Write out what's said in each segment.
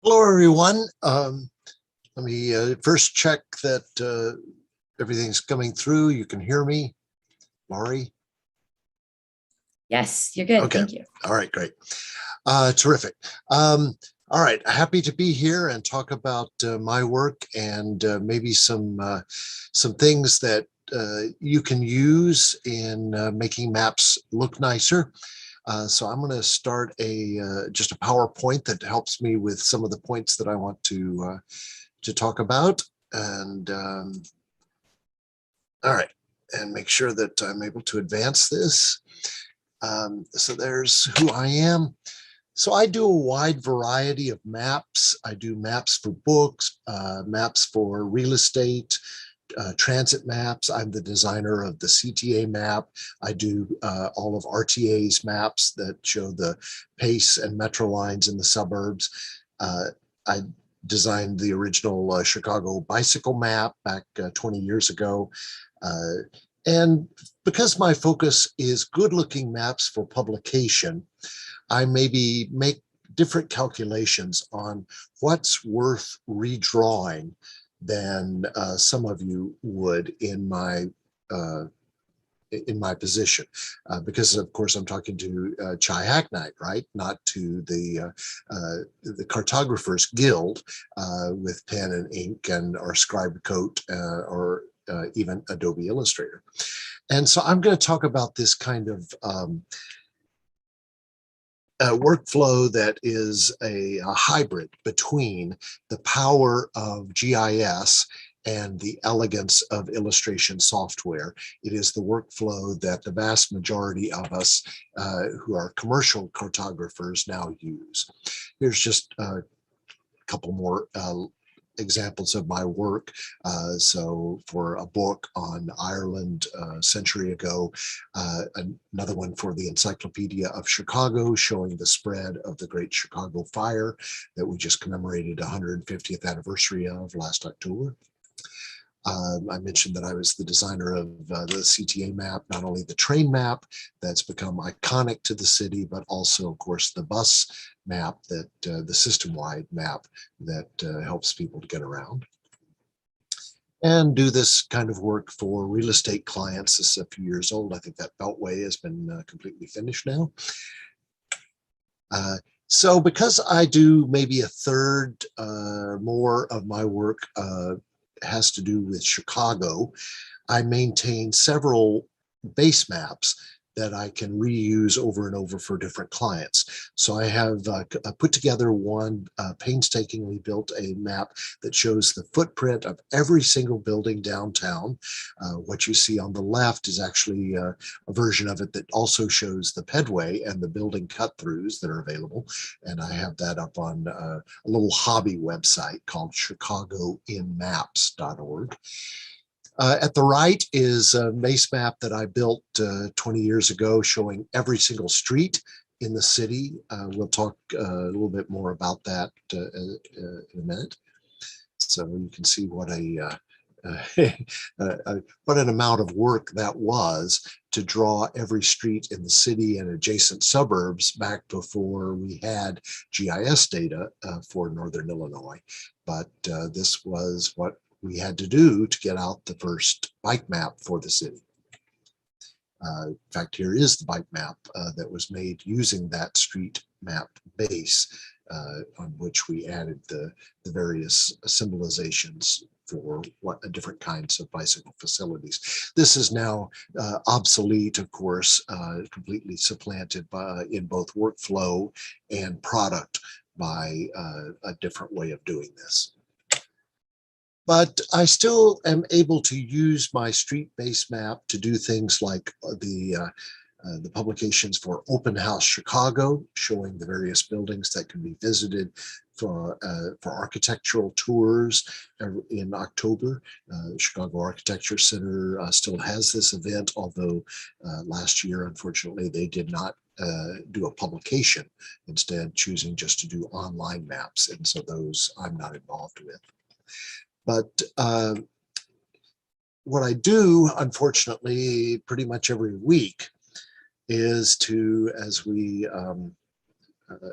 Hello, everyone. Let me first check that everything's coming through. You can hear me, Laurie? Yes, you're good. Okay. Thank you. All right, great. Terrific. All right, happy to be here and talk about my work and maybe some things that you can use in making maps look nicer. So I'm going to start just a PowerPoint that helps me with some of the points that I want to talk about, and all right, and make sure that I'm able to advance this. So there's who I am. So I do a wide variety of maps. I do maps for books, maps for real estate, transit maps. I'm the designer of the CTA map. I do all of RTA's maps that show the pace and metro lines in the suburbs. I designed the original Chicago bicycle map back 20 years ago. And because my focus is good-looking maps for publication, I maybe make different calculations on what's worth redrawing than some of you would in my position, because of course I'm talking to Chi Hacknight, right? Not to the Cartographers Guild with pen and ink and or scribe coat or even Adobe Illustrator. And so I'm going to talk about this kind of workflow that is a hybrid between the power of GIS and the elegance of illustration software. It is the workflow that the vast majority of us who are commercial cartographers now use. Here's just a couple more examples of my work. So for a book on Ireland a century ago, another one for the Encyclopedia of Chicago showing the spread of the Great Chicago Fire that we just commemorated 150th anniversary of last October. I mentioned that I was the designer of the CTA map, not only the train map that's become iconic to the city, but also, of course, the bus map, that the system-wide map that helps people to get around. And do this kind of work for real estate clients. This is a few years old. I think that Beltway has been completely finished now. So because I do maybe a third more of my work has to do with Chicago, I maintain several base maps that I can reuse over and over for different clients. So I have put together one painstakingly built a map that shows the footprint of every single building downtown. What you see on the left is actually a version of it that also shows the pedway and the building cut-throughs that are available. And I have that up on a little hobby website called chicagoinmaps.org. At the right is a base map that I built 20 years ago showing every single street in the city. We'll talk a little bit more about that in a minute. So you can see what what an amount of work that was to draw every street in the city and adjacent suburbs back before we had GIS data for Northern Illinois. But this was what we had to do to get out the first bike map for the city. In fact, here is the bike map that was made using that street map base on which we added the various symbolizations for different kinds of bicycle facilities. This is now obsolete, of course, completely supplanted in both workflow and product by a different way of doing this. But I still am able to use my street-based map to do things like the publications for Open House Chicago, showing the various buildings that can be visited for architectural tours in October. Chicago Architecture Center still has this event, although last year, unfortunately, they did not do a publication, instead choosing just to do online maps. And so those I'm not involved with. But what I do, unfortunately, pretty much every week is to, as we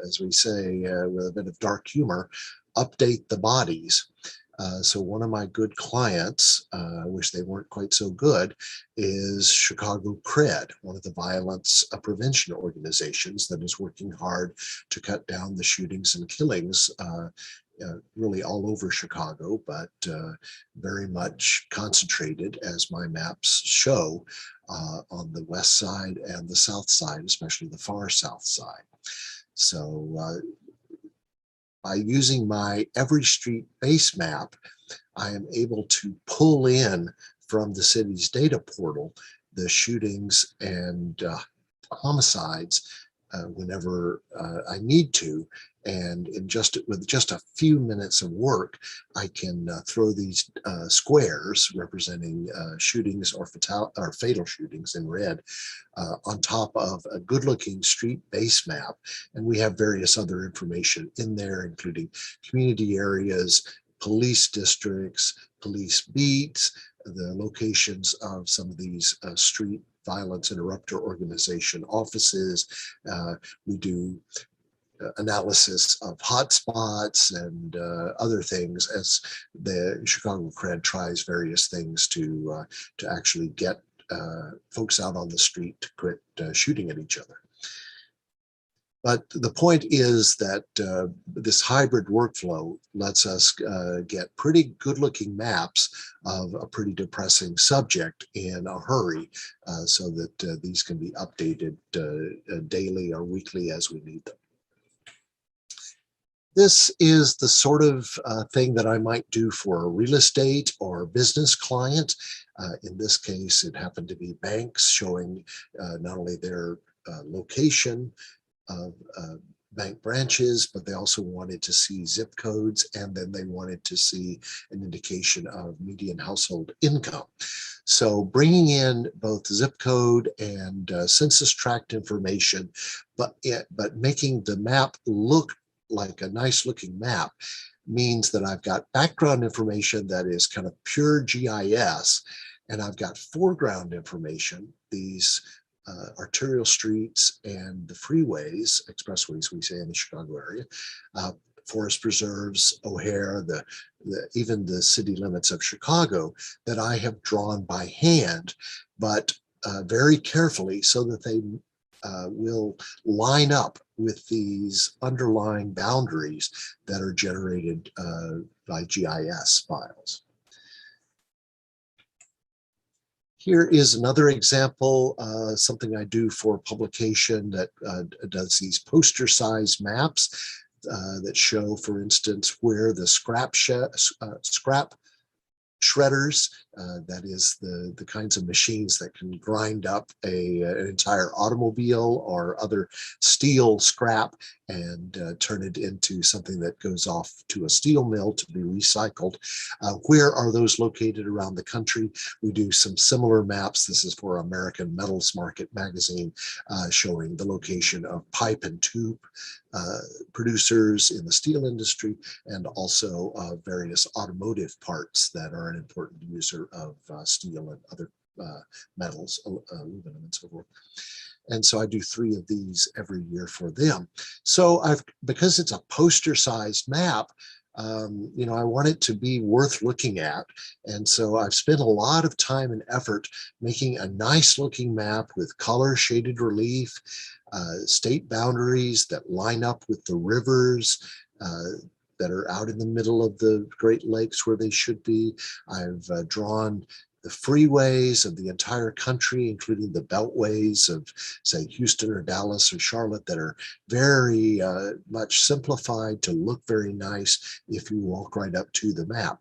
as we say with a bit of dark humor, update the bodies. So one of my good clients, I wish they weren't quite so good, is Chicago CRED, one of the violence prevention organizations that is working hard to cut down the shootings and killings really all over Chicago, but very much concentrated, as my maps show, on the west side and the south side, especially the far south side. So by using my Every Street base map, I am able to pull in from the city's data portal the shootings and homicides whenever I need to. And with just a few minutes of work, I can throw these squares representing shootings or fatal shootings in red on top of a good-looking street base map. And we have various other information in there, including community areas, police districts, police beats, the locations of some of these street violence interrupter organization offices. We do analysis of hotspots and other things as the Chicago CRED tries various things to actually get folks out on the street to quit shooting at each other. But the point is that this hybrid workflow lets us get pretty good-looking maps of a pretty depressing subject in a hurry so that these can be updated daily or weekly as we need them. This is the sort of thing that I might do for a real estate or business client. In this case, it happened to be banks showing not only their location of bank branches, but they also wanted to see zip codes, and then they wanted to see an indication of median household income. So bringing in both zip code and census tract information, but making the map look like a nice looking map means that I've got background information that is kind of pure GIS, and I've got foreground information, these arterial streets and the freeways, expressways we say in the Chicago area, forest preserves, O'Hare, even the city limits of Chicago that I have drawn by hand, but very carefully so that they will line up with these underlying boundaries that are generated by GIS files. Here is another example, something I do for publication that does these poster-sized maps that show, for instance, where the scrap shredders, that is the kinds of machines that can grind up an entire automobile or other steel scrap and turn it into something that goes off to a steel mill to be recycled. Where are those located around the country? We do some similar maps. This is for American Metals Market magazine, showing the location of pipe and tube producers in the steel industry, and also various automotive parts that are an important user of steel and other metals, aluminum and so forth. And so I do 3 of these every year for them. So because it's a poster-sized map, you know, I want it to be worth looking at. And so I've spent a lot of time and effort making a nice looking map with color shaded relief, state boundaries that line up with the rivers that are out in the middle of the Great Lakes where they should be. I've drawn the freeways of the entire country, including the beltways of, say, Houston or Dallas or Charlotte, that are very much simplified to look very nice if you walk right up to the map.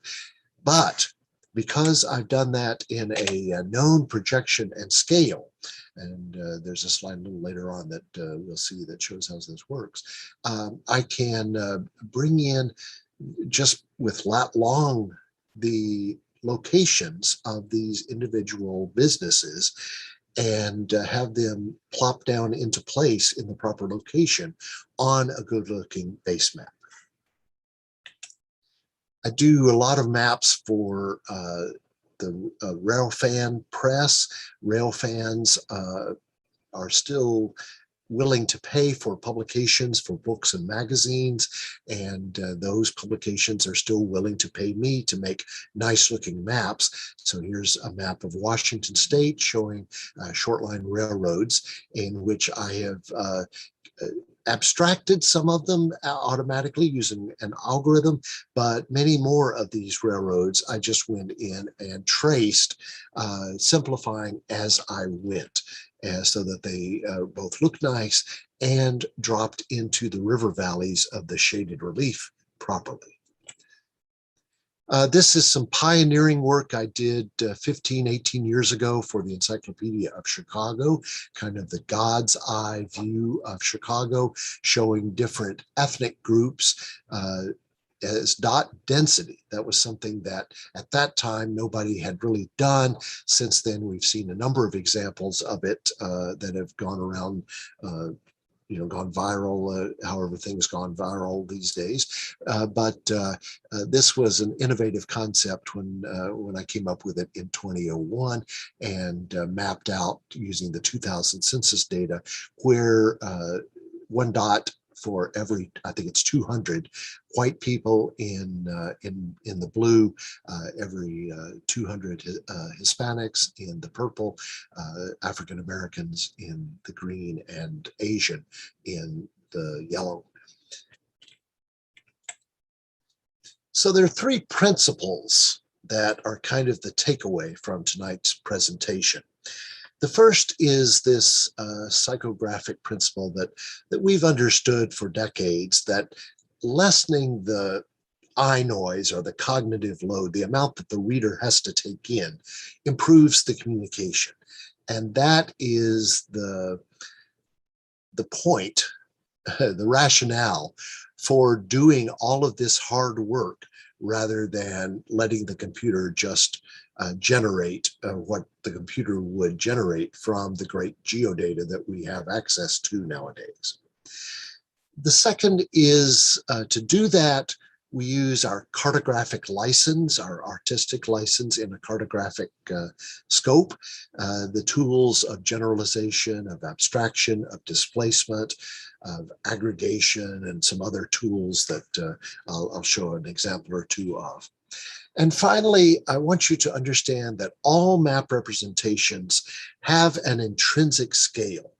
But because I've done that in a known projection and scale, and there's a slide a little later on that we'll see that shows how this works, I can bring in, just with lat long, the locations of these individual businesses and have them plop down into place in the proper location on a good looking base map. I do a lot of maps for the railfan press. Railfans are still willing to pay for publications for books and magazines, and those publications are still willing to pay me to make nice looking maps. So here's a map of Washington State showing short line railroads, in which I have abstracted some of them automatically using an algorithm, but many more of these railroads I just went in and traced, simplifying as I went, so that they both look nice and dropped into the river valleys of the shaded relief properly. This is some pioneering work I did 15, 18 years ago for the Encyclopedia of Chicago, kind of the God's eye view of Chicago, showing different ethnic groups as dot density. That was something that at that time nobody had really done. Since then, we've seen a number of examples of it that have gone around, gone viral, however things gone viral these days. But this was an innovative concept when I came up with it in 2001 and mapped out using the 2000 census data, where one dot for every, I think it's 200 white people in the blue, every 200 Hispanics in the purple, African Americans in the green, and Asian in the yellow. So there are three principles that are kind of the takeaway from tonight's presentation. The first is this psychographic principle that we've understood for decades, that lessening the eye noise or the cognitive load, the amount that the reader has to take in, improves the communication. And that is the point, the rationale for doing all of this hard work rather than letting the computer just generate what the computer would generate from the great geodata that we have access to nowadays. The second is to do that, we use our cartographic license, our artistic license in a cartographic scope, the tools of generalization, of abstraction, of displacement, of aggregation, and some other tools that I'll show an example or two of. And finally, I want you to understand that all map representations have an intrinsic scale.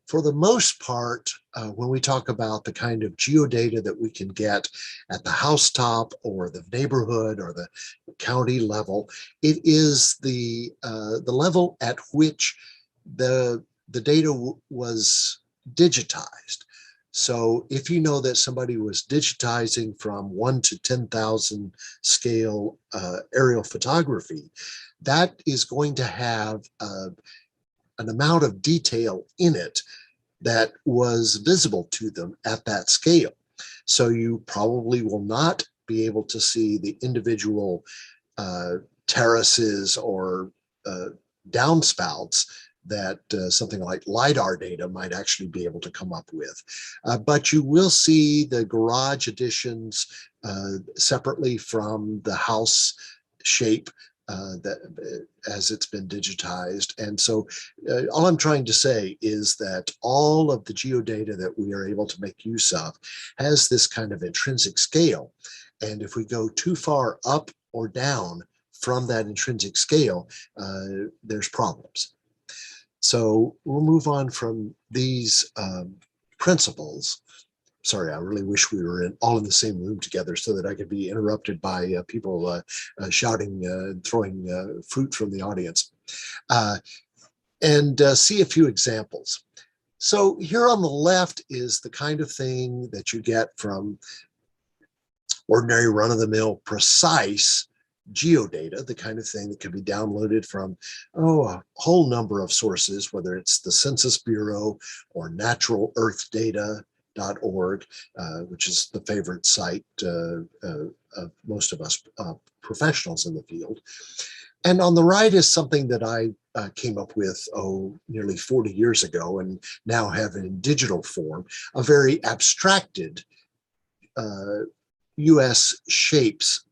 For the most part, when we talk about the kind of geodata that we can get at the housetop or the neighborhood or the county level, it is the level at which the data was digitized. So if you know that somebody was digitizing from 1 to 10,000 scale aerial photography, that is going to have an amount of detail in it that was visible to them at that scale. So you probably will not be able to see the individual terraces or downspouts that something like LiDAR data might actually be able to come up with. But you will see the garage additions separately from the house shape as it's been digitized. And so all I'm trying to say is that all of the geodata that we are able to make use of has this kind of intrinsic scale. And if we go too far up or down from that intrinsic scale, there's problems. So we'll move on from these principles. Sorry, I really wish we were all in the same room together so that I could be interrupted by people shouting and throwing fruit from the audience, and see a few examples. So here on the left is the kind of thing that you get from ordinary run-of-the-mill precise geodata, the kind of thing that can be downloaded from a whole number of sources, whether it's the Census Bureau or naturalearthdata.org, which is the favorite site of most of us professionals in the field. And on the right is something that I came up with, nearly 40 years ago, and now have in digital form, a very abstracted US shapes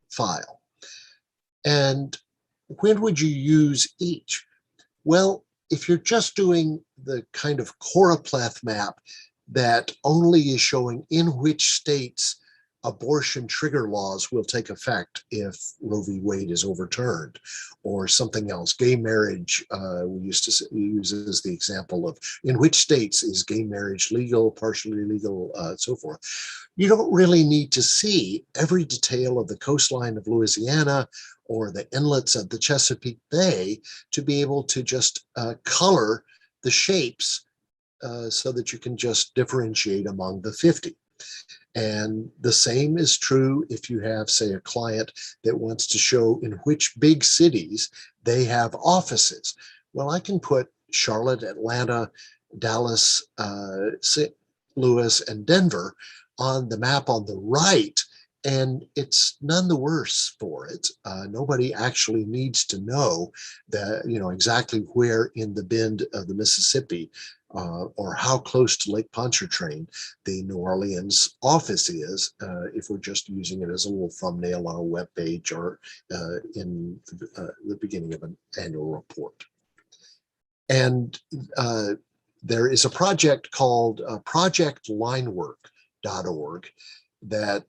file. And when would you use each? Well, if you're just doing the kind of choropleth map that only is showing in which states abortion trigger laws will take effect if Roe v. Wade is overturned, or something else. Gay marriage, we used to use as the example of in which states is gay marriage legal, partially legal, so forth. You don't really need to see every detail of the coastline of Louisiana or the inlets of the Chesapeake Bay to be able to just color the shapes so that you can just differentiate among the 50. And the same is true if you have, say, a client that wants to show in which big cities they have offices. Well, I can put Charlotte, Atlanta, Dallas, St. Louis, and Denver on the map on the right, and it's none the worse for it. Nobody actually needs to know that, exactly where in the bend of the Mississippi or how close to Lake Pontchartrain the New Orleans office is, if we're just using it as a little thumbnail on a web page or in the beginning of an annual report. And there is a project called projectlinework.org that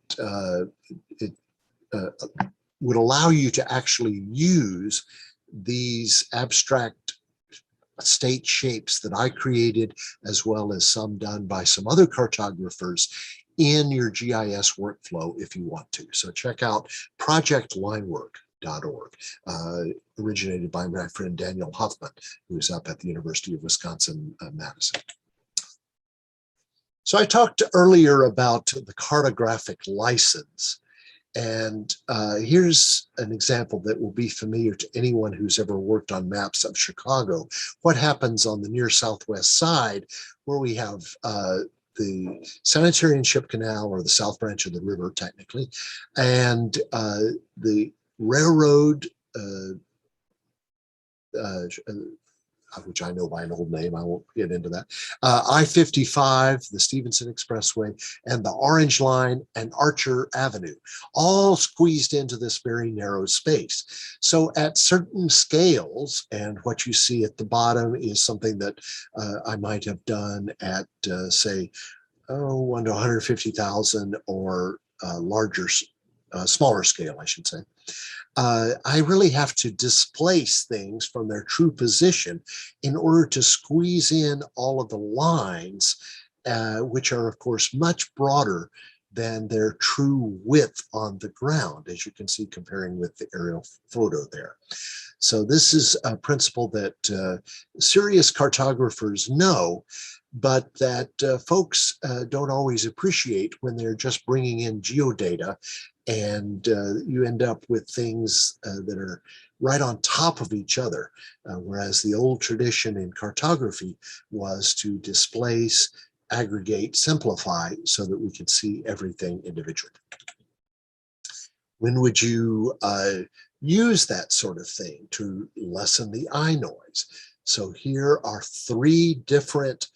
would allow you to actually use these abstract state shapes that I created, as well as some done by some other cartographers in your GIS workflow if you want to. So check out projectlinework.org, originated by my friend Daniel Huffman, who's up at the University of Wisconsin-Madison. So I talked earlier about the cartographic license. And here's an example that will be familiar to anyone who's ever worked on maps of Chicago. What happens on the near southwest side, where we have the Sanitary and Ship Canal, or the South Branch of the river, technically, and the railroad, which I know by an old name, I won't get into that, I-55, the Stevenson Expressway, and the Orange Line and Archer Avenue, all squeezed into this very narrow space. So at certain scales, and what you see at the bottom is something that I might have done at, say, 1 to 150,000 or larger, smaller scale, I should say. I really have to displace things from their true position in order to squeeze in all of the lines, which are, of course, much broader than their true width on the ground, as you can see comparing with the aerial photo there. So this is a principle that serious cartographers know, but that folks don't always appreciate when they're just bringing in geodata, and you end up with things that are right on top of each other, whereas the old tradition in cartography was to displace, aggregate, simplify so that we could see everything individually. When would you use that sort of thing to lessen the eye noise? So here are 3 different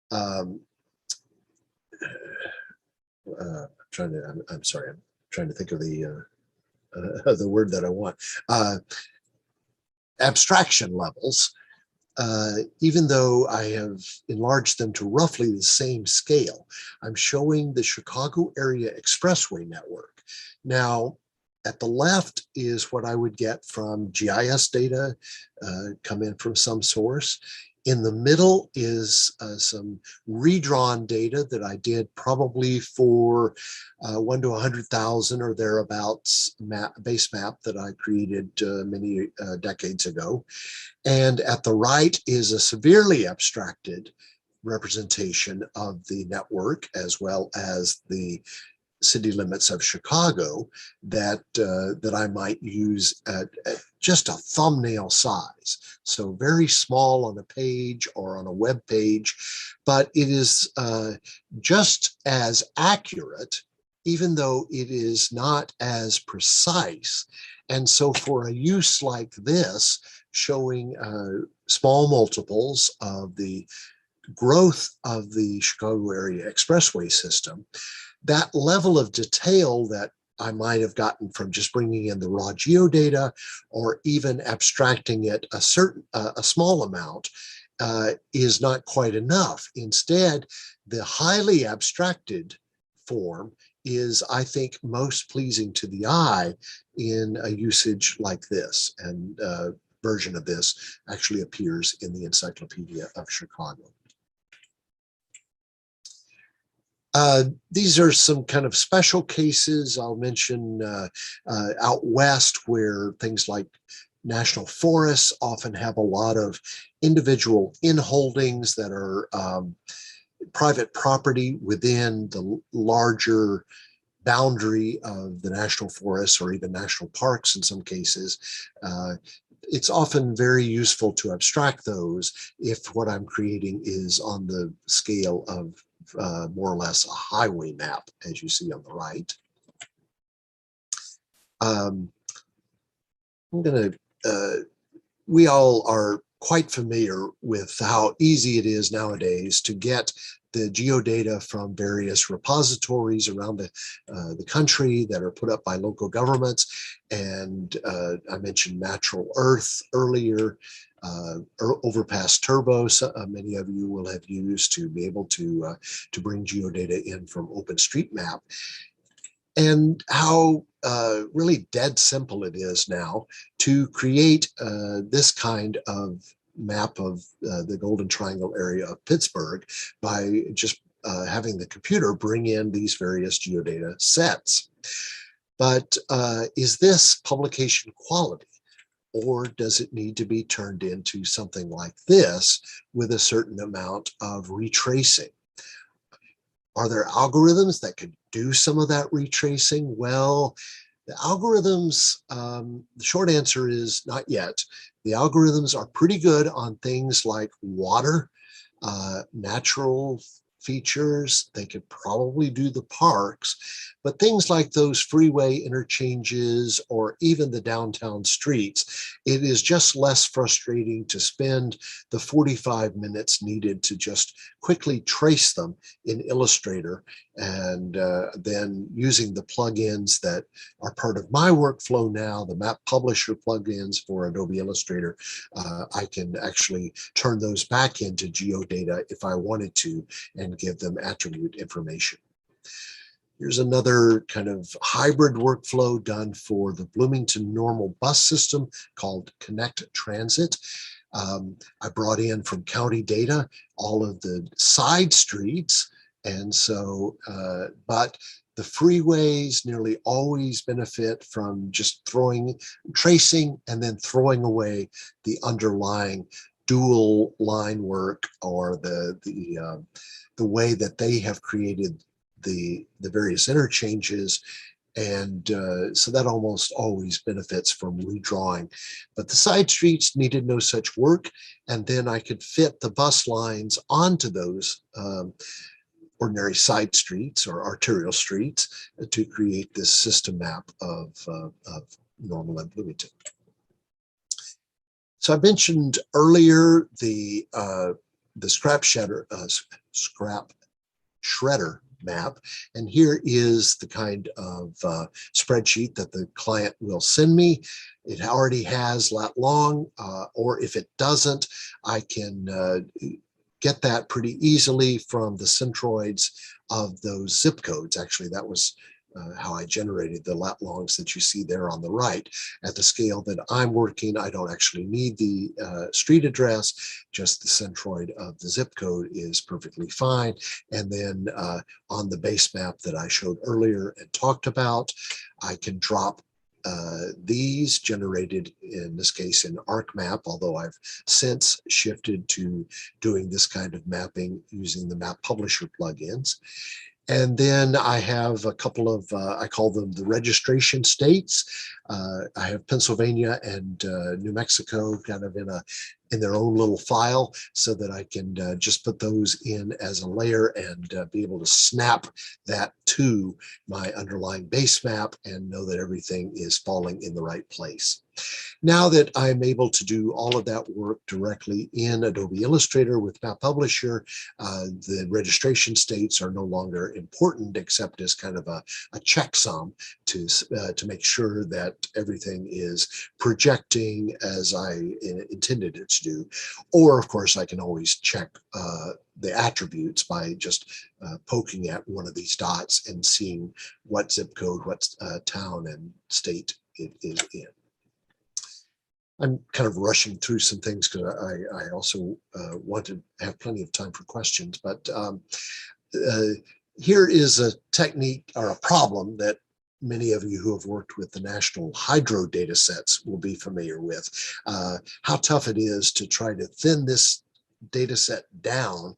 I'm sorry, I'm trying to think of the word that I want. Abstraction levels, even though I have enlarged them to roughly the same scale. I'm showing the Chicago area expressway network. Now, at the left is what I would get from GIS data, come in from some source. In the middle is some redrawn data that I did probably for 1 to 100,000 or thereabouts base map that I created many decades ago. And at the right is a severely abstracted representation of the network, as well as the city limits of Chicago that that I might use at just a thumbnail size. So very small on a page or on a web page, but it is just as accurate, even though it is not as precise. And so for a use like this, showing small multiples of the growth of the Chicago area expressway system, that level of detail that I might have gotten from just bringing in the raw geodata, or even abstracting it a small amount, is not quite enough. Instead, the highly abstracted form is, I think, most pleasing to the eye in a usage like this. And version of this actually appears in the Encyclopedia of Chicago. These are some kind of special cases. I'll mention out west, where things like national forests often have a lot of individual inholdings that are private property within the larger boundary of the national forests, or even national parks in some cases. It's often very useful to abstract those if what I'm creating is on the scale of more or less a highway map, as you see on the right. I'm going to, we all are quite familiar with how easy it is nowadays to get the geodata from various repositories around the country that are put up by local governments. And I mentioned Natural Earth earlier, Overpass Turbo, many of you will have used to be able to bring geodata in from OpenStreetMap. And how really dead simple it is now to create this kind of map of the Golden Triangle area of Pittsburgh by just having the computer bring in these various geodata sets. But is this publication quality, or does it need to be turned into something like this with a certain amount of retracing? Are there algorithms that could do some of that retracing? Well, the algorithms, the short answer is not yet. The algorithms are pretty good on things like water, natural features. They could probably do the parks, but things like those freeway interchanges or even the downtown streets, it is just less frustrating to spend the 45 minutes needed to just quickly trace them in Illustrator, and then using the plugins that are part of my workflow now, the map publisher plugins for Adobe Illustrator, I can actually turn those back into GeoData if I wanted to and give them attribute information. Here's another kind of hybrid workflow done for the Bloomington Normal bus system called Connect Transit. I brought in from county data all of the side streets, and so, but the freeways nearly always benefit from just tracing and then throwing away the underlying dual line work, or the way that they have created the various interchanges. And so that almost always benefits from redrawing. But the side streets needed no such work. And then I could fit the bus lines onto those ordinary side streets or arterial streets to create this system map of Normal and Bloomington. So I mentioned earlier the scrap shredder map, and here is the kind of spreadsheet that the client will send me. It already has lat long, or if it doesn't, I can get that pretty easily from the centroids of those zip codes. Actually, that was how I generated the lat longs that you see there on the right. At the scale that I'm working, I don't actually need the street address, just the centroid of the zip code is perfectly fine. And then on the base map that I showed earlier and talked about, I can drop these generated, in this case, in ArcMap, although I've since shifted to doing this kind of mapping using the map publisher plugins. And then I have a couple of, I call them the registration states. I have Pennsylvania and New Mexico kind of in their own little file, so that I can just put those in as a layer and be able to snap that to my underlying base map and know that everything is falling in the right place. Now that I'm able to do all of that work directly in Adobe Illustrator with Map Publisher, the registration states are no longer important except as kind of a checksum to make sure that everything is projecting as I intended it to do. Or, of course, I can always check the attributes by just poking at one of these dots and seeing what zip code, what town and state it is in. I'm kind of rushing through some things because I also want to have plenty of time for questions, but here is a technique or a problem that many of you who have worked with the national hydro data sets will be familiar with. How tough it is to try to thin this data set down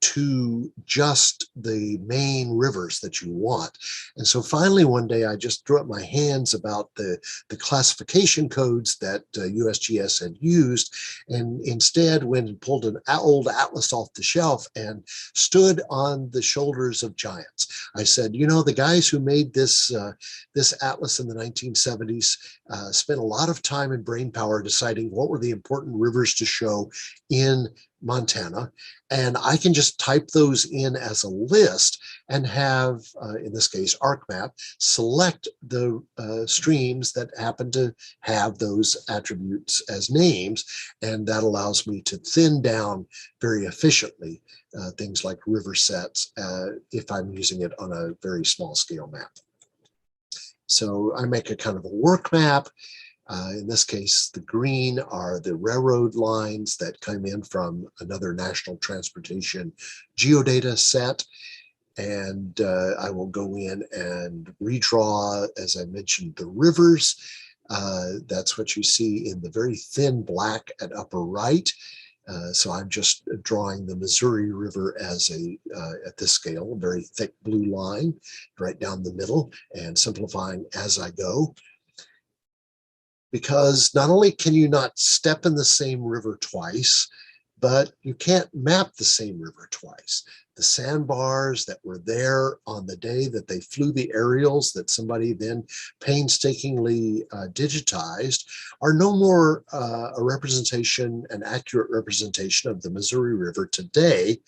to just the main rivers that you want. And so finally one day I just threw up my hands about the classification codes that USGS had used, and instead went and pulled an old atlas off the shelf and stood on the shoulders of giants. I said, you know, the guys who made this atlas in the 1970s spent a lot of time and brain power deciding what were the important rivers to show in Montana, and I can just type those in as a list and have, in this case, ArcMap, select the streams that happen to have those attributes as names, and that allows me to thin down very efficiently things like river sets if I'm using it on a very small scale map. So I make a kind of a work map. In this case, the green are the railroad lines that come in from another national transportation geodata set. And I will go in and redraw, as I mentioned, the rivers. That's what you see in the very thin black at upper right. So I'm just drawing the Missouri River as at this scale, a very thick blue line right down the middle, and simplifying as I go. Because not only can you not step in the same river twice, but you can't map the same river twice. The sandbars that were there on the day that they flew the aerials that somebody then painstakingly digitized are no more a representation, an accurate representation of the Missouri River today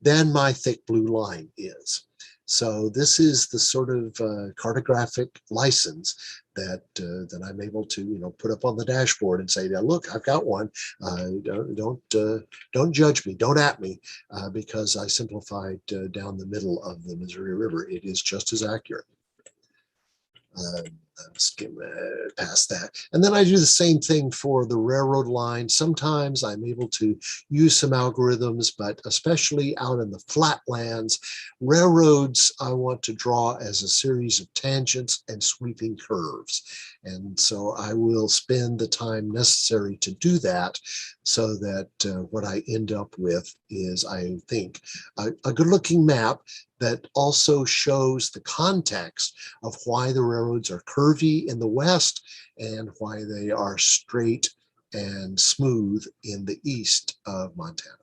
than my thick blue line is. So this is the sort of cartographic license that I'm able to put up on the dashboard and say, look, I've got one. Don't judge me, don't at me, because I simplified down the middle of the Missouri River. It is just as accurate. Skim past that. And then I do the same thing for the railroad line. Sometimes I'm able to use some algorithms, but especially out in the flatlands, railroads I want to draw as a series of tangents and sweeping curves. And so I will spend the time necessary to do that so that what I end up with is, I think, a good looking map that also shows the context of why the railroads are curvy in the west and why they are straight and smooth in the east of Montana.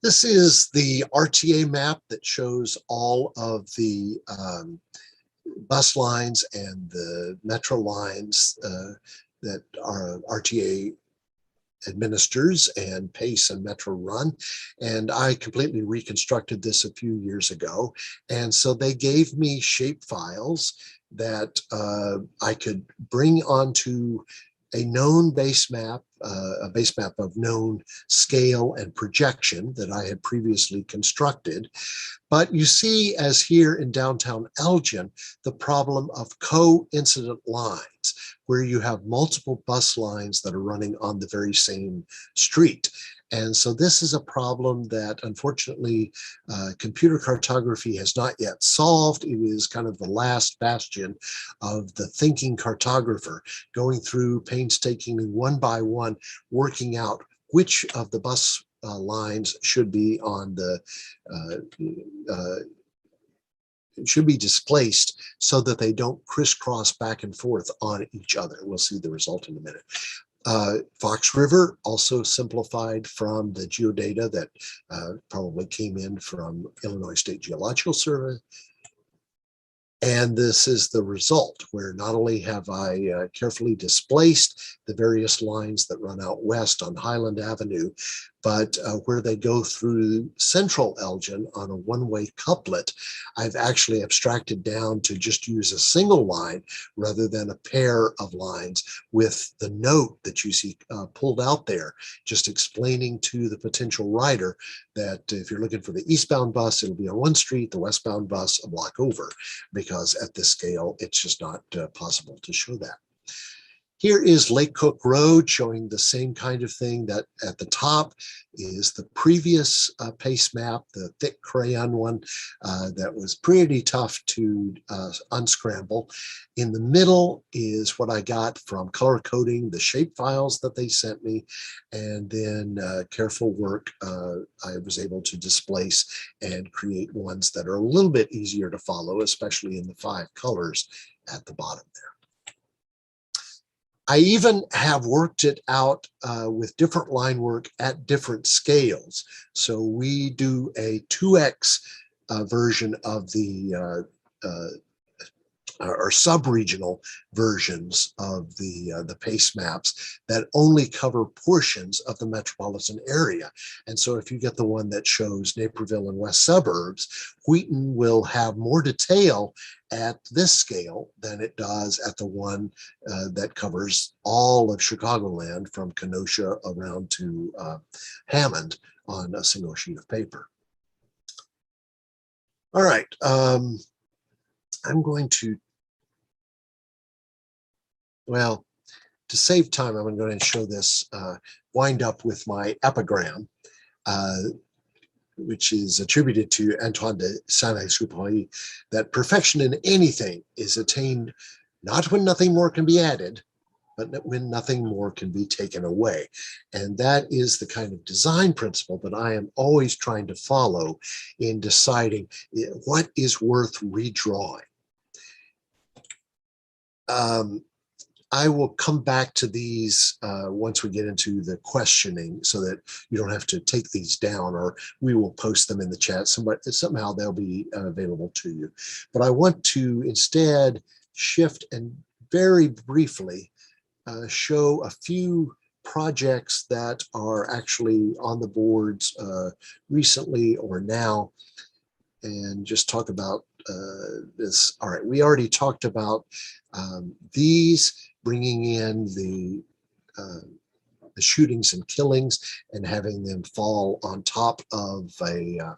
This is the RTA map that shows all of the bus lines and the metro lines that are RTA administers and Pace and Metro run. And I completely reconstructed this a few years ago. And so they gave me shape files that I could bring onto a known base map, a base map of known scale and projection that I had previously constructed. But you see, as here in downtown Elgin, the problem of coincident lines, where you have multiple bus lines that are running on the very same street. And so this is a problem that unfortunately computer cartography has not yet solved. It is kind of the last bastion of the thinking cartographer, going through painstakingly one by one, working out which of the bus lines should be on the should be displaced so that they don't crisscross back and forth on each other. We'll see the result in a minute. Fox River, also simplified from the geodata that probably came in from Illinois State Geological Survey. And this is the result, where not only have I carefully displaced the various lines that run out west on Highland Avenue, but where they go through central Elgin on a one-way couplet, I've actually abstracted down to just use a single line rather than a pair of lines, with the note that you see pulled out there, just explaining to the potential rider that if you're looking for the eastbound bus, it'll be on one street, the westbound bus a block over, because at this scale, it's just not possible to show that. Here is Lake Cook Road, showing the same kind of thing. That at the top is the previous pace map, the thick crayon one that was pretty tough to unscramble. In the middle is what I got from color coding the shape files that they sent me, and then careful work, I was able to displace and create ones that are a little bit easier to follow, especially in the 5 colors at the bottom there. I even have worked it out with different line work at different scales. So we do a 2x version of the or sub-regional versions of the pace maps that only cover portions of the metropolitan area. And so if you get the one that shows Naperville and west suburbs, Wheaton will have more detail at this scale than it does at the one that covers all of Chicagoland from Kenosha around to Hammond on a single sheet of paper. All right. I'm going to, well, to save time, I'm going to show this, wind up with my epigram, which is attributed to Antoine de Saint-Exupéry, that perfection in anything is attained not when nothing more can be added, but when nothing more can be taken away. And that is the kind of design principle that I am always trying to follow in deciding what is worth redrawing. I will come back to these once we get into the questioning, so that you don't have to take these down, or we will post them in the chat. Somehow they'll be available to you. But I want to instead shift and very briefly show a few projects that are actually on the boards recently or now, and just talk about this. All right, we already talked about these, bringing in the shootings and killings and having them fall on top of a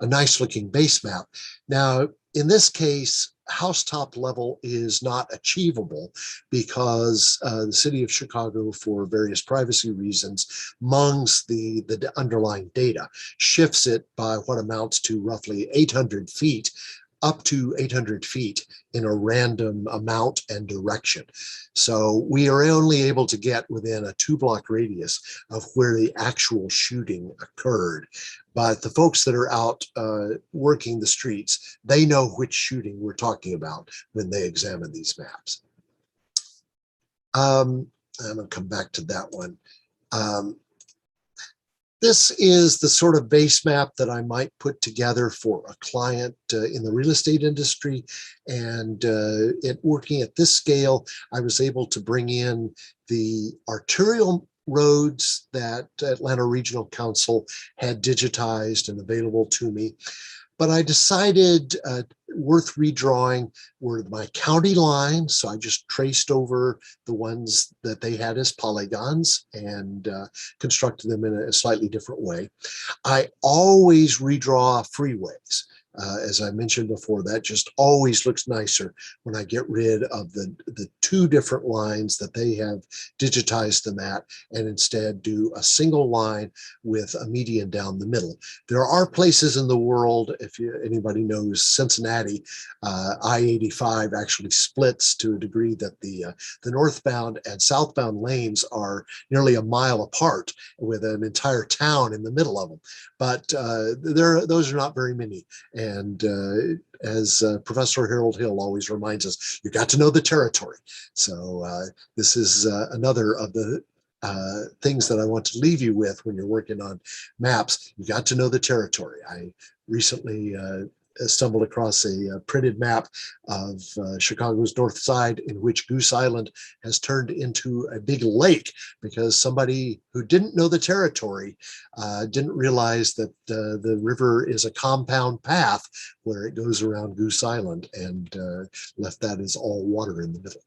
nice looking base map. Now, in this case, housetop level is not achievable because the city of Chicago, for various privacy reasons, mungs the underlying data, shifts it by what amounts to roughly 800 feet, up to 800 feet in a random amount and direction. So we are only able to get within a 2-block radius of where the actual shooting occurred. But the folks that are out working the streets, they know which shooting we're talking about when they examine these maps. I'm going to come back to that one. This is the sort of base map that I might put together for a client in the real estate industry. And working at this scale, I was able to bring in the arterial roads that Atlanta Regional Council had digitized and available to me. But I decided worth redrawing were my county lines. So I just traced over the ones that they had as polygons and constructed them in a slightly different way. I always redraw freeways. As I mentioned before, that just always looks nicer when I get rid of the 2 different lines that they have digitized them at, and instead do a single line with a median down the middle. There are places in the world, if anybody knows Cincinnati, I-85 actually splits to a degree that the northbound and southbound lanes are nearly a mile apart, with an entire town in the middle of them. But those are not very many. And as Professor Harold Hill always reminds us, you got to know the territory. So this is another of the things that I want to leave you with when you're working on maps. You got to know the territory. I recently stumbled across a printed map of Chicago's north side, in which Goose Island has turned into a big lake because somebody who didn't know the territory didn't realize that the river is a compound path where it goes around Goose Island, and left that as all water in the middle.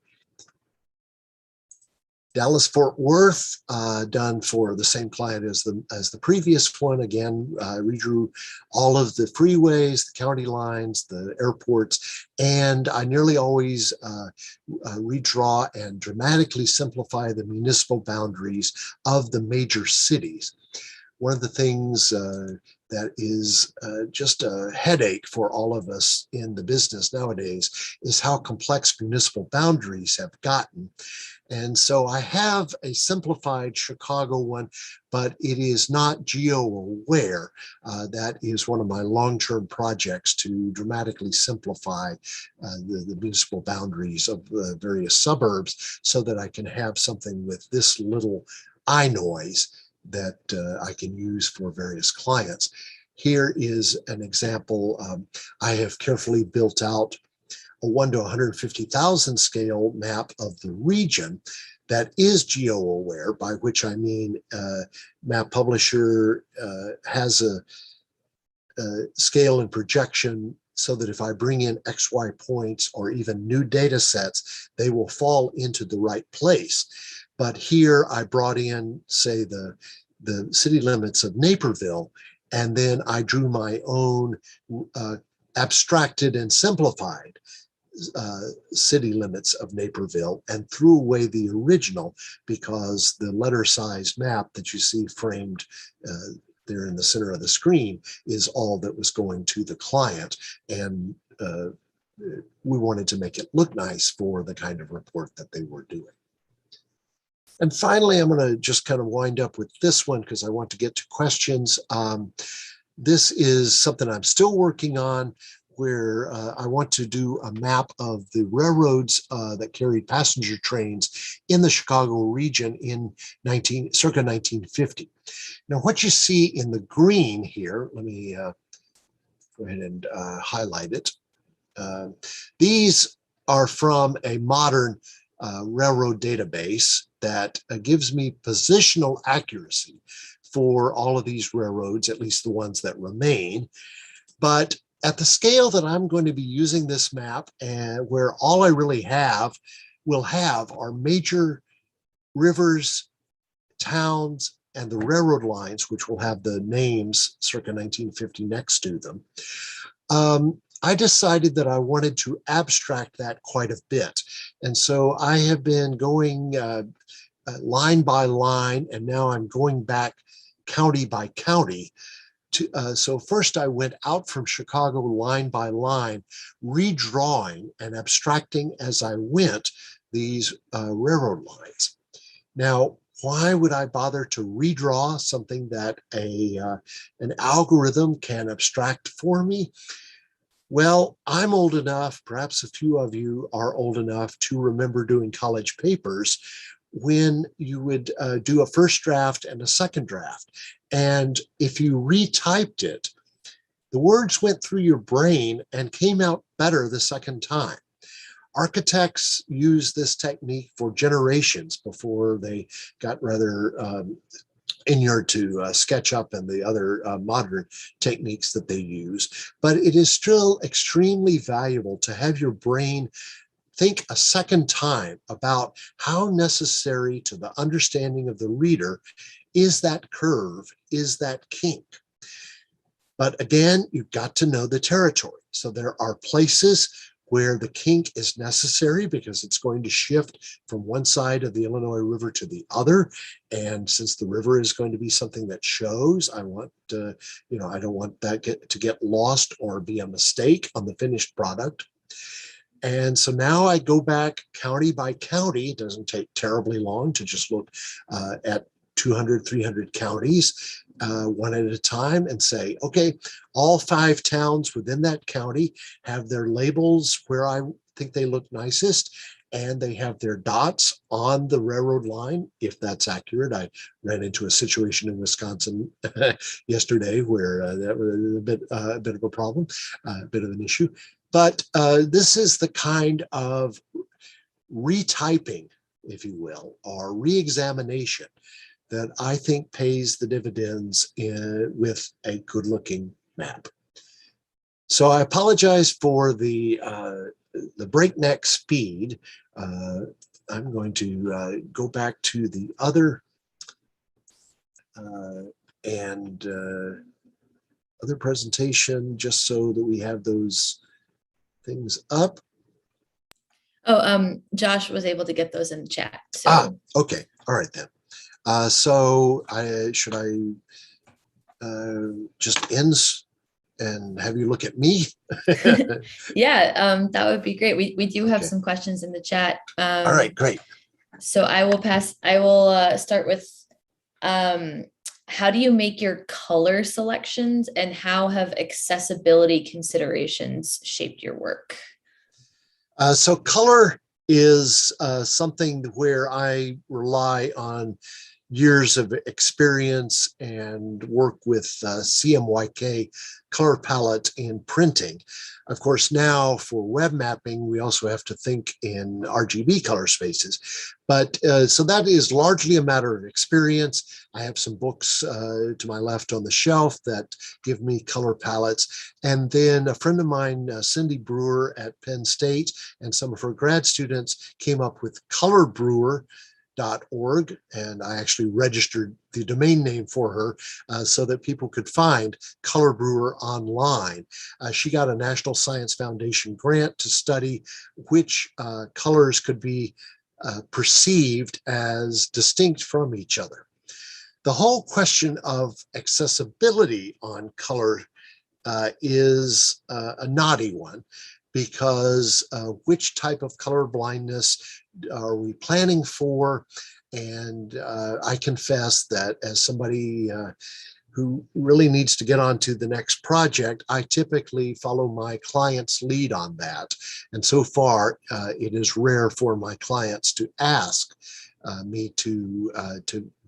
Dallas-Fort Worth, done for the same client as the previous one. Again, redrew all of the freeways, the county lines, the airports, and I nearly always redraw and dramatically simplify the municipal boundaries of the major cities. One of the things that is just a headache for all of us in the business nowadays is how complex municipal boundaries have gotten. And so I have a simplified Chicago one, but it is not geo-aware. That is one of my long-term projects to dramatically simplify the municipal boundaries of the various suburbs so that I can have something with this little eye noise that I can use for various clients. Here is an example. I have carefully built out a 1 to 150,000 scale map of the region that is geo-aware, by which I mean Map Publisher has a scale and projection so that if I bring in XY points or even new data sets, they will fall into the right place. But here I brought in, say, the city limits of Naperville, and then I drew my own abstracted and simplified city limits of Naperville and threw away the original because the letter-sized map that you see framed there in the center of the screen is all that was going to the client, and we wanted to make it look nice for the kind of report that they were doing. And finally, I'm going to just kind of wind up with this one because I want to get to questions. This is something I'm still working on, where I want to do a map of the railroads that carried passenger trains in the Chicago region in circa 1950. Now, what you see in the green here, let me go ahead and highlight it. These are from a modern railroad database that gives me positional accuracy for all of these railroads, at least the ones that remain. But at the scale that I'm going to be using this map, and where all I really will have are major rivers, towns, and the railroad lines, which will have the names circa 1950 next to them. I decided that I wanted to abstract that quite a bit. And so I have been going line by line, and now I'm going back county by county. So first I went out from Chicago line by line, redrawing and abstracting as I went these railroad lines. Now, why would I bother to redraw something that an algorithm can abstract for me? Well, I'm old enough, perhaps a few of you are old enough to remember doing college papers when you would do a first draft and a second draft. And if you retyped it, the words went through your brain and came out better the second time. Architects use this technique for generations before they got rather inured to SketchUp and the other modern techniques that they use. But it is still extremely valuable to have your brain think a second time about how necessary to the understanding of the reader is that curve, is that kink. But again, you've got to know the territory. So there are places where the kink is necessary because it's going to shift from one side of the Illinois River to the other. And since the river is going to be something that shows, I want I don't want that to get lost or be a mistake on the finished product. And so now I go back county by county. It doesn't take terribly long to just look at 200, 300 counties one at a time and say, okay, all 5 towns within that county have their labels where I think they look nicest. and they have their dots on the railroad line, if that's accurate. I ran into a situation in Wisconsin yesterday where that was a bit of a problem, a bit of an issue. But this is the kind of retyping, if you will, or re-examination that I think pays the dividends with a good-looking map. So I apologize for the breakneck speed. I'm going to go back to the other other presentation, just so that we have those things up. Oh, Josh was able to get those in the chat. So. Okay. All right then. So should I just end and have you look at me? Yeah, that would be great. We do have some questions in the chat. All right, great. So I will start with, how do you make your color selections, and how have accessibility considerations shaped your work? So color is something where I rely on years of experience and work with CMYK color palette in printing. Of course, now for web mapping, we also have to think in RGB color spaces. But so that is largely a matter of experience. I have some books to my left on the shelf that give me color palettes. And then a friend of mine, Cindy Brewer at Penn State, and some of her grad students came up with colorbrewer.org, and I actually registered the domain name for her so that people could find Color Brewer online. She got a National Science Foundation grant to study which colors could be perceived as distinct from each other. The whole question of accessibility on color is a knotty one, because which type of color blindness are we planning for? And I confess that as somebody who really needs to get on to the next project, I typically follow my client's lead on that. And so far, it is rare for my clients to ask me to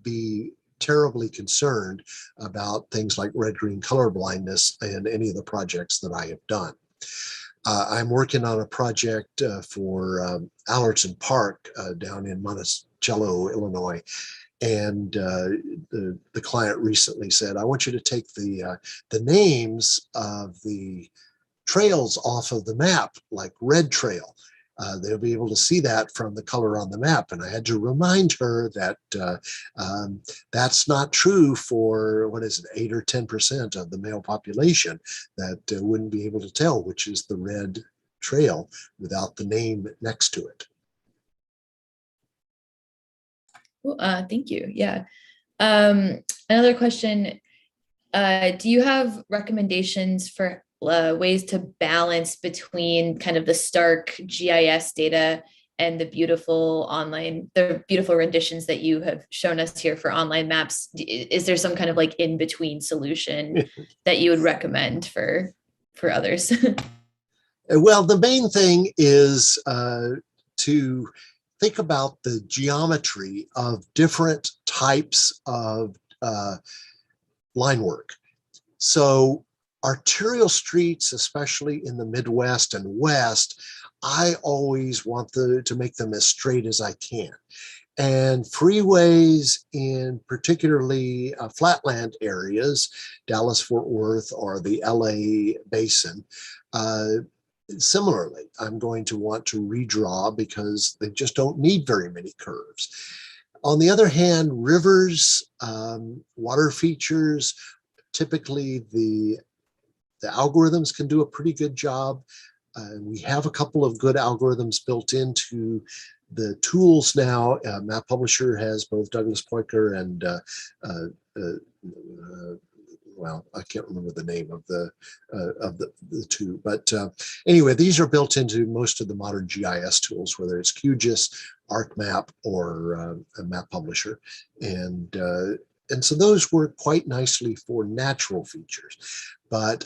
be terribly concerned about things like red-green color blindness in any of the projects that I have done. I'm working on a project for Allerton Park down in Monticello, Illinois. And the client recently said, I want you to take the names of the trails off of the map, like Red Trail. They'll be able to see that from the color on the map. And I had to remind her that that's not true for, what is it, 8 or 10% of the male population that wouldn't be able to tell which is the red trail without the name next to it. Well, thank you. Yeah. Another question. Do you have recommendations for ways to balance between kind of the stark GIS data and the beautiful renditions that you have shown us here for online maps? Is there some kind of like in-between solution that you would recommend for others? Well, the main thing is to think about the geometry of different types of line work. So arterial streets, especially in the Midwest and West, I always want to make them as straight as I can. And freeways in particularly flatland areas, Dallas, Fort Worth, or the LA basin, similarly, I'm going to want to redraw because they just don't need very many curves. On the other hand, rivers, water features, typically the algorithms can do a pretty good job. We have a couple of good algorithms built into the tools now. Map Publisher has both Douglas Poiker and well, I can't remember the name of the two, but anyway, these are built into most of the modern GIS tools, whether it's QGIS, ArcMap, or a Map Publisher, and so those work quite nicely for natural features. But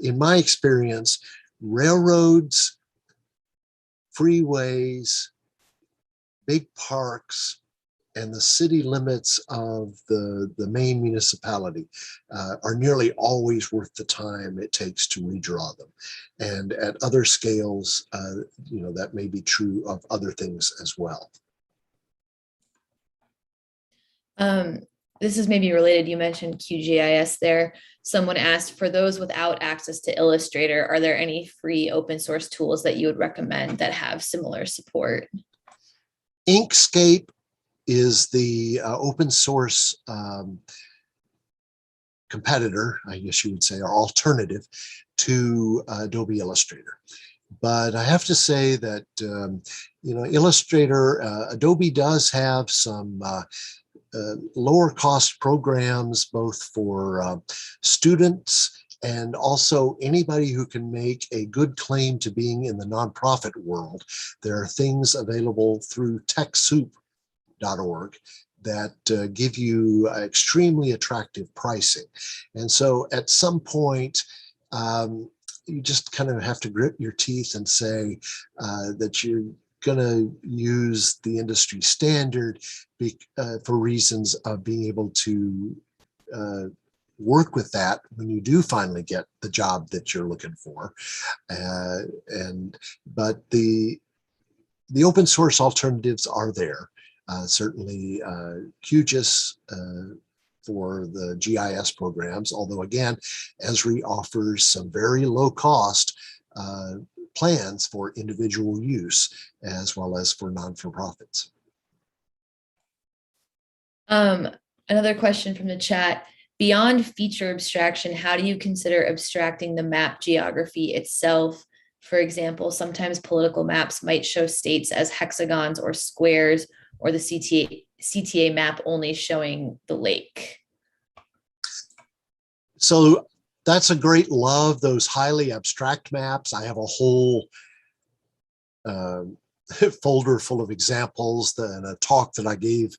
in my experience, railroads, freeways, big parks, and the city limits of the main municipality are nearly always worth the time it takes to redraw them. And at other scales, that may be true of other things as well. This is maybe related. You mentioned QGIS there. Someone asked, for those without access to Illustrator, are there any free open source tools that you would recommend that have similar support? Inkscape is the open source competitor, I guess you would say, or alternative to Adobe Illustrator. But I have to say that, Illustrator, Adobe does have some lower cost programs, both for students and also anybody who can make a good claim to being in the nonprofit world. There are things available through TechSoup.org that give you extremely attractive pricing. And so at some point, you just kind of have to grit your teeth and say that you're going to use the industry standard for reasons of being able to work with that when you do finally get the job that you're looking for. But the open source alternatives are there. Certainly QGIS for the GIS programs, although again, Esri offers some very low cost plans for individual use as well as for non-for-profits. Another question from the chat. Beyond feature abstraction, how do you consider abstracting the map geography itself? For example, sometimes political maps might show states as hexagons or squares, or the CTA map only showing the lake. So that's a great love, those highly abstract maps. I have a whole folder full of examples and a talk that I gave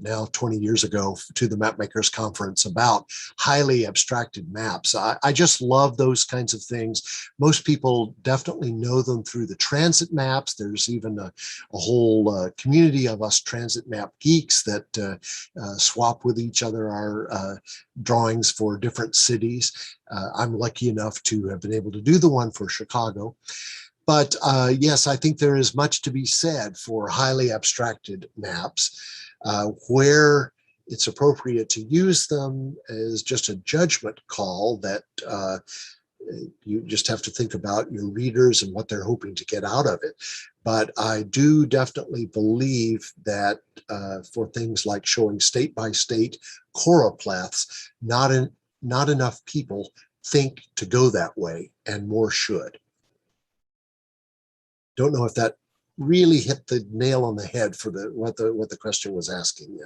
now 20 years ago to the Mapmakers Conference about highly abstracted maps. I just love those kinds of things. Most people definitely know them through the transit maps. There's even a whole community of us transit map geeks that swap with each other our drawings for different cities. I'm lucky enough to have been able to do the one for Chicago. But yes, I think there is much to be said for highly abstracted maps. Where it's appropriate to use them is just a judgment call that you just have to think about your readers and what they're hoping to get out of it. But I do definitely believe that for things like showing state by state choropleths, not enough people think to go that way, and more should. Don't know if that really hit the nail on the head for what the question was asking.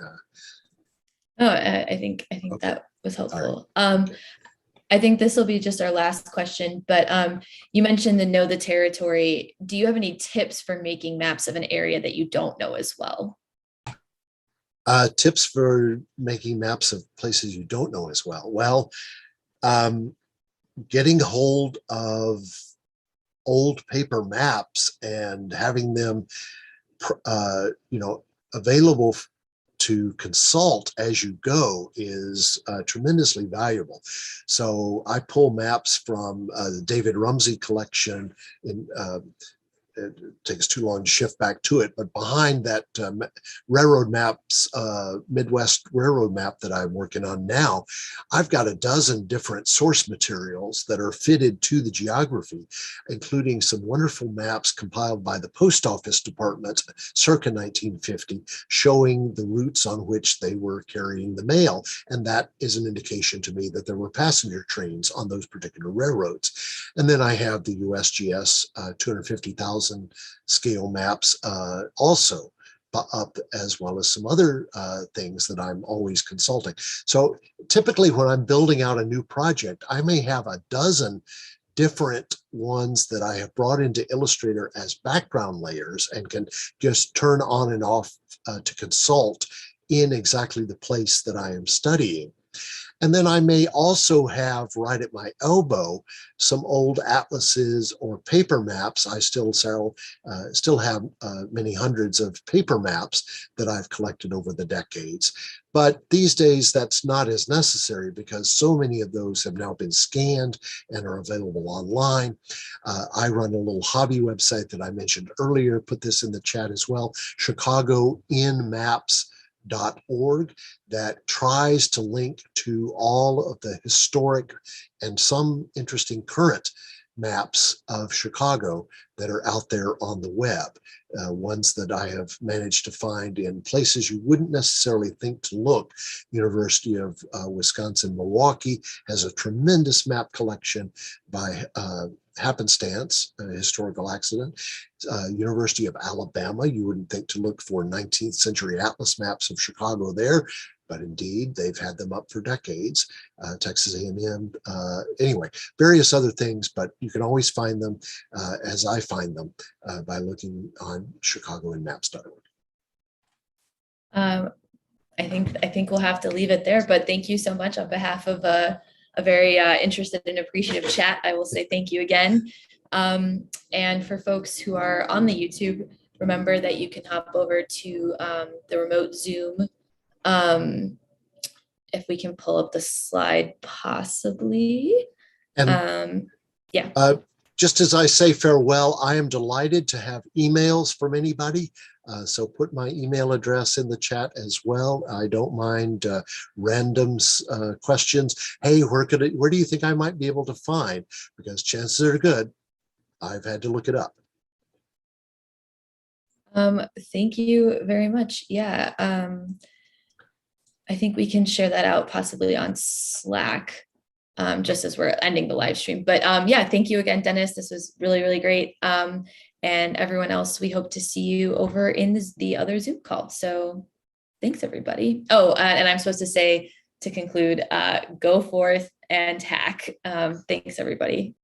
I think okay. That was helpful. Right. I think this will be just our last question, but you mentioned the know the territory. Do you have any tips for making maps of an area that you don't know as well? Tips for making maps of places you don't know as well. Well, getting hold of old paper maps and having them available to consult as you go is tremendously valuable. So I pull maps from the David Rumsey collection in it takes too long to shift back to it, but behind that railroad maps, Midwest railroad map that I'm working on now, I've got a dozen different source materials that are fitted to the geography, including some wonderful maps compiled by the Post Office Department circa 1950, showing the routes on which they were carrying the mail. And that is an indication to me that there were passenger trains on those particular railroads. And then I have the USGS 250,000 scale maps also up, as well as some other things that I'm always consulting. So typically when I'm building out a new project, I may have a dozen different ones that I have brought into Illustrator as background layers and can just turn on and off to consult in exactly the place that I am studying. And then I may also have right at my elbow some old atlases or paper maps. I still have many hundreds of paper maps that I've collected over the decades. But these days, that's not as necessary because so many of those have now been scanned and are available online. I run a little hobby website that I mentioned earlier, put this in the chat as well, chicagoinmaps.org, that tries to link to all of the historic and some interesting current maps of Chicago that are out there on the web. Ones that I have managed to find in places you wouldn't necessarily think to look. University of Wisconsin-Milwaukee has a tremendous map collection by happenstance, a historical accident. University of Alabama, you wouldn't think to look for 19th century atlas maps of Chicago there, but indeed they've had them up for decades. Texas A&M, anyway, various other things, but you can always find them as I find them by looking on chicagoinmaps.org. I think we'll have to leave it there, but thank you so much on behalf of a very interested and appreciative chat. I will say thank you again. And for folks who are on the YouTube, remember that you can hop over to the remote Zoom. If we can pull up the slide possibly. And yeah. Just as I say farewell, I am delighted to have emails from anybody. So put my email address in the chat as well. I don't mind random questions. Hey, where do you think I might be able to find? Because chances are good, I've had to look it up. Thank you very much. Yeah. I think we can share that out possibly on Slack. Just as we're ending the live stream. But yeah, thank you again, Dennis. This was really, really great. And everyone else, we hope to see you over in the other Zoom call. So thanks, everybody. Oh, and I'm supposed to say to conclude, go forth and hack. Thanks, everybody.